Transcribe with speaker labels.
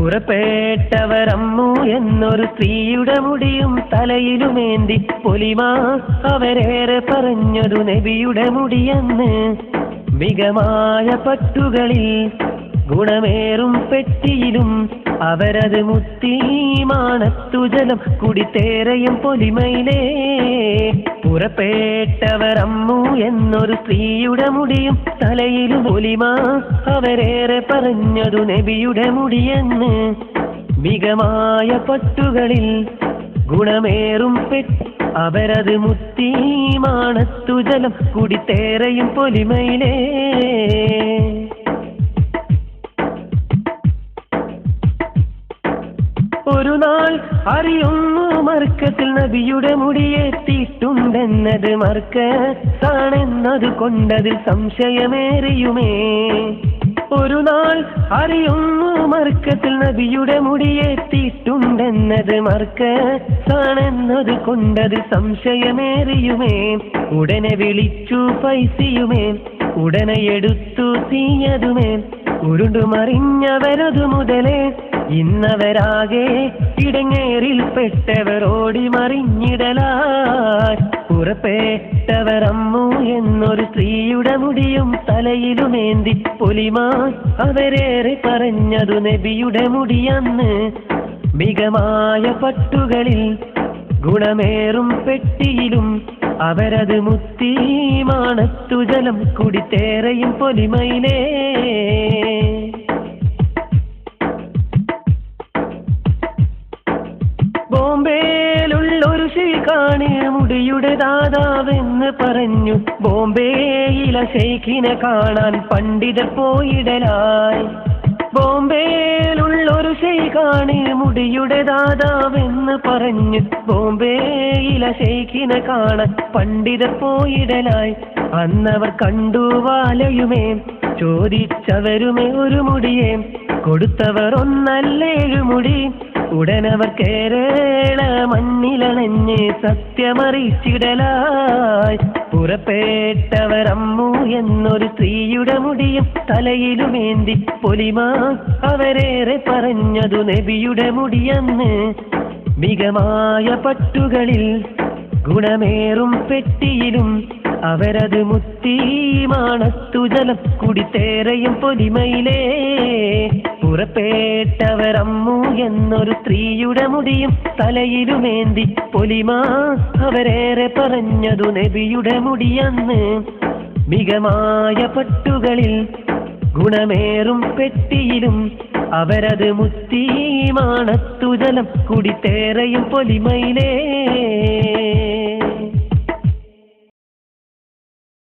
Speaker 1: പുറപ്പെട്ടവരമ്മു എന്നൊരു സ്ത്രീയുടെ മുടിയും തലയിലുമേന്തി പൊലിമാ അവരേറെ പറഞ്ഞതു നബിയുടെ മുടിയെന്ന്. മികമായ പട്ടുകളിൽ ഗുണമേറും പെട്ടിയിലും അവരത് മുത്തിമാണത്തു ജലം കുടിത്തേറയും പൊലിമയിലേ. പുറപ്പെട്ടവരമ്മു എന്നൊരു സ്ത്രീയുടെ മുടിയും തലയിലും പൊലിമ അവരേറെ പറഞ്ഞതു നബിയുടെ മുടിയെന്ന്. മികമായ പട്ടുകളിൽ ഗുണമേറും അവരത് മുത്തിമാണത്തു ജലം കുടിത്തേറയും പൊലിമയിലേ. ഒരു നാൾ അറിയുന്നു മർക്കത്തിൽ നബിയുടെ മുടിയെത്തിയിട്ടുണ്ടെന്നത് മർക്കത്താണെന്നത് കൊണ്ടതിൽ സംശയമേറിയുമേ. ഒരു നാൾ അറിയുന്നു മർക്കത്തിൽ നബിയുടെ മുടിയെത്തിയിട്ടുണ്ടെന്നത് മർക്കത്താണെന്നത് കൊണ്ടതിൽ സംശയമേറിയുമേ. ഉടനെ വിളിച്ചു പൈസയുമേ, ഉടനെ എടുത്തു തീയതുമേ. ഉരുണ്ടുമറിഞ്ഞവരതു മുതലേ ഇന്നവരാകെ ഇടങ്ങേറിൽപ്പെട്ടവർ ഓടി മറിഞ്ഞിടലായി. പുറപ്പെട്ടവരമ്മു എന്നൊരു സ്ത്രീയുടെ മുടിയും തലയിലുമേന്തി പൊലിമാ അവരേറെ പറഞ്ഞതു നബിയുടെ മുടിയെന്ന്. മികമായ പട്ടുകളിൽ ഗുണമേറും പെട്ടിയിലും അവരത് മുത്തിമാണത്തു ജലം കുടിത്തേറയും പൊലിമയിലേ. ബോംബെയിലുള്ളൊരു ശൈഖാണ് മുടിയുടെ ദാതാവെന്ന് പറഞ്ഞു. ബോംബെയിലെ ശൈഖിനെ കാണാൻ പണ്ഡിതർ പോയിടലായി. ബോംബെയിലുള്ളൊരു ശൈഖാണ് മുടിയുടെ ദാതാവെന്ന് പറഞ്ഞു. ബോംബെയിലെ ശൈഖിനെ കാണാൻ പണ്ഡിതർ പോയിടലായി. അന്നവർ കണ്ടു വാലയുമേ, ചോദിച്ചവരുമേ ഒരു മുടിയേ. കൊടുത്തവർ ഒന്നല്ലേഴു മുടി. ഉടനവർ കേരള മണ്ണിലണഞ്ഞ് സത്യമറിയിച്ചിടലായി. പുറപ്പെട്ടവരമ്മു എന്നൊരു സ്ത്രീയുടെ മുടിയും തലയിലുമേന്തി പൊലിമാ അവരേറെ പറഞ്ഞതു നബിയുടെ മുടിയെന്ന്. മികമായ പട്ടുകളിൽ ഗുണമേറും പെട്ടിയിലും അവരത് മുത്തിമാണത്തു ജലം കുടിത്തേറയും പൊലിമയിലേ. പുറപ്പെട്ടവരമ്മു എന്നൊരു സ്ത്രീയുടെ മുടിയും തലയിലുമേന്തി പൊലിമാ അവരേറെ പറഞ്ഞതു നബിയുടെ മുടിയെന്ന്. മികമായ പട്ടുകളിൽ ഗുണമേറും പെട്ടിയിലും അവരത് മുത്തിമാണത്തു ജലം കുടിത്തേറയും പൊലിമയിലേ.